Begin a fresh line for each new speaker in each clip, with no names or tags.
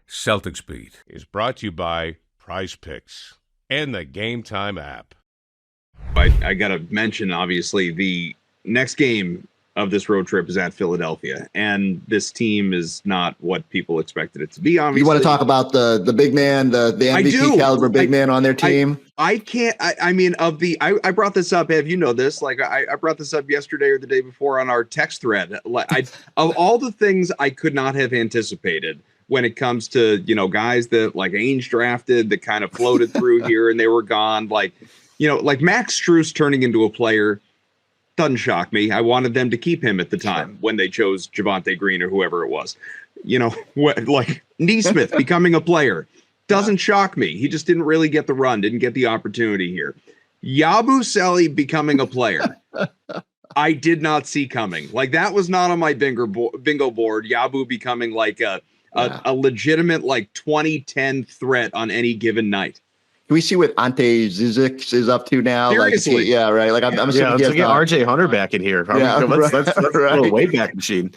Celtics Beat is brought to you by Prize Picks and the Game Time app.
I got to mention, obviously, the next game of this road trip is at Philadelphia, and this team is not what people expected it to be. Obviously,
you want to talk about the big man, the MVP caliber big man on their team?
I can't. I mean, I brought this up. Have you know this? Like, I brought this up yesterday or the day before on our text thread. Like, of all the things I could not have anticipated when it comes to, you know, guys that like Ainge drafted that kind of floated through here and they were gone. Like, you know, like Max Strus turning into a player doesn't shock me. I wanted them to keep him at the time when they chose Javonte Green or whoever it was. You know, like Neesmith becoming a player doesn't shock me. He just didn't really get the run, didn't get the opportunity here. Yabusele becoming a player, I did not see coming. Like, that was not on my bingo board. Yabu becoming like a legitimate like 2010 threat on any given night.
Can we see what Ante Zizic is up to now?
Seriously.
Like, yeah, right. Like, I'm assuming
let's get RJ Hunter back in here. Let's a little way back machine.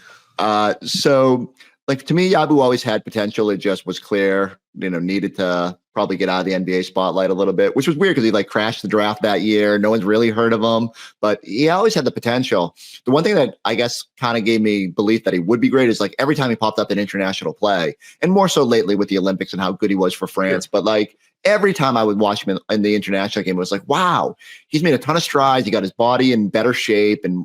So, like, to me, Yabu always had potential. It just was clear, you know, needed to probably get out of the NBA spotlight a little bit, which was weird because he like crashed the draft that year. No one's really heard of him, but he always had the potential. The one thing that I guess kind of gave me belief that he would be great is like every time he popped up in international play, and more so lately with the Olympics and how good he was for France. Sure. But like every time I would watch him in the international game, it was like, wow, he's made a ton of strides. He got his body in better shape and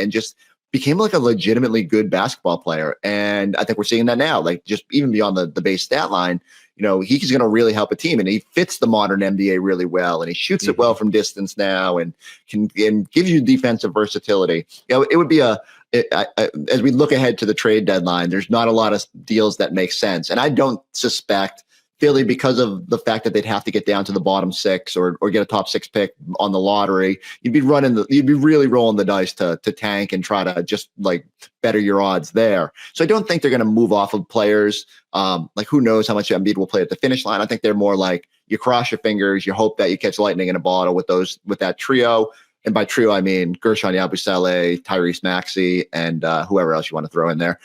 just became like a legitimately good basketball player. And I think we're seeing that now, like just even beyond the base stat line, you know, he's going to really help a team, and he fits the modern NBA really well, and he shoots it well from distance now and gives you defensive versatility. You know, it would be as we look ahead to the trade deadline, there's not a lot of deals that make sense. And I don't suspect Philly, because of the fact that they'd have to get down to the bottom six or get a top six pick on the lottery, you'd be really rolling the dice to tank and try to just like better your odds there. So I don't think they're going to move off of players. Like, who knows how much Embiid will play at the finish line. I think they're more like you cross your fingers, you hope that you catch lightning in a bottle with that trio. And by trio, I mean Guerschon Yabusele, Tyrese Maxey, and whoever else you want to throw in there.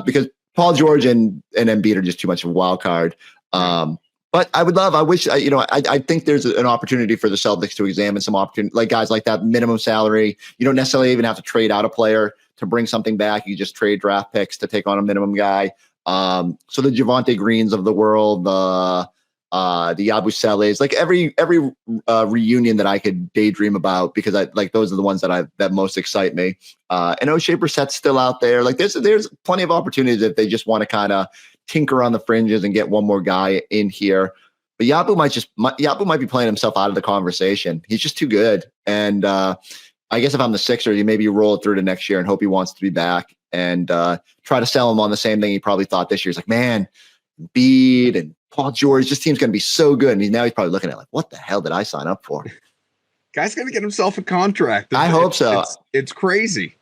Because Paul George and Embiid are just too much of a wild card. But I think there's an opportunity for the Celtics to examine some opportunity, like guys like that minimum salary. You don't necessarily even have to trade out a player to bring something back. You just trade draft picks to take on a minimum guy. So the Javonte Greens of the world, the Yabuseles, like every reunion that I could daydream about, because I like those are the ones that most excite me. And O'Shea Brissett's still out there. Like there's plenty of opportunities if they just want to kind of tinker on the fringes and get one more guy in here. But Yabu might be playing himself out of the conversation. He's just too good. And I guess if I'm the Sixers, you maybe roll it through to next year and hope he wants to be back and try to sell him on the same thing he probably thought this year. He's like, man, Bede and Paul George, this team's going to be so good. And now he's probably looking at like, what the hell did I sign up for?
Guy's going to get himself a contract.
I hope so.
It's crazy.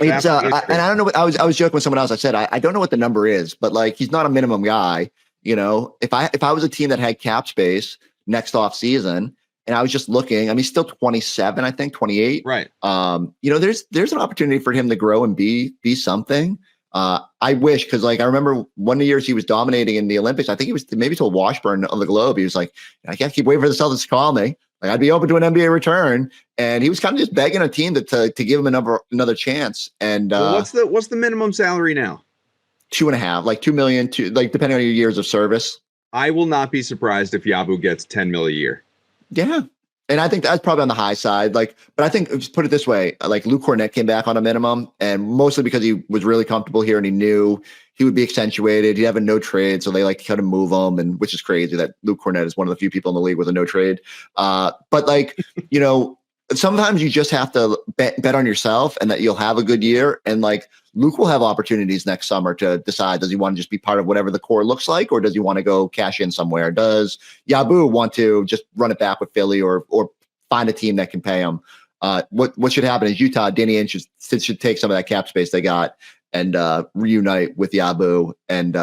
And I don't know what I was joking with someone else. I said, I don't know what the number is, but like, he's not a minimum guy. You know, if I was a team that had cap space next off season and I was just looking, I mean, he's still 27, I think 28.
Right.
You know, there's an opportunity for him to grow and be something. I wish, because like I remember one of the years he was dominating in the Olympics. I think he was maybe till Washburn on the Globe. He was like, I can't keep waiting for the Celtics to call me. Like, I'd be open to an NBA return, and he was kind of just begging a team to give him another chance. And
what's the minimum salary now?
2.5, like $2 million, like depending on your years of service.
I will not be surprised if Yabu gets $10 million a year.
Yeah. And I think that's probably on the high side. Like, but I think, just put it this way, like Luke Cornett came back on a minimum, and mostly because he was really comfortable here and he knew he would be accentuated. He'd have a no trade. So they like kind of move him, and which is crazy that Luke Cornett is one of the few people in the league with a no trade. But like, you know, sometimes you just have to bet on yourself and that you'll have a good year. And like Luke will have opportunities next summer to decide, does he want to just be part of whatever the core looks like, or does he want to go cash in somewhere? Does Yabu want to just run it back with Philly or find a team that can pay him? What should happen is Utah, Danny Ainge should take some of that cap space they got and reunite with Yabu and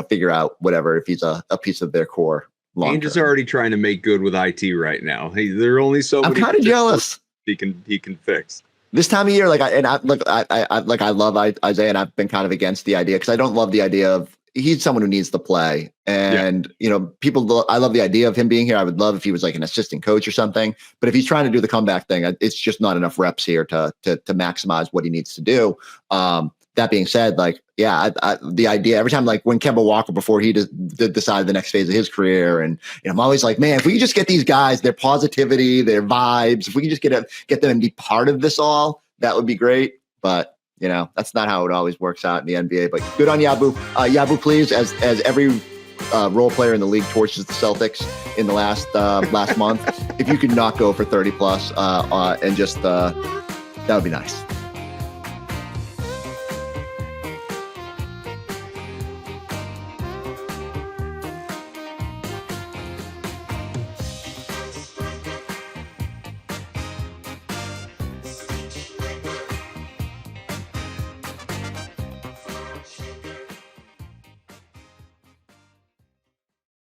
figure out whatever, if he's a piece of their core.
Ainge is already trying to make good with IT right now. There are only so many.
I'm kind of jealous.
He can fix
this time of year. I love Isaiah, and I've been kind of against the idea because I don't love the idea of he's someone who needs to play. And, I love the idea of him being here. I would love if he was like an assistant coach or something. But if he's trying to do the comeback thing, it's just not enough reps here to maximize what he needs to do. That being said, the idea every time, like when Kemba Walker, before he decided the next phase of his career, and I'm always like, man, if we could just get these guys, their positivity, their vibes, if we could just get them and be part of this all, that would be great. But that's not how it always works out in the NBA. But good on Yabu. Yabu, please, as every role player in the league torches the Celtics in the last month, if you could not go for 30 plus and just that would be nice.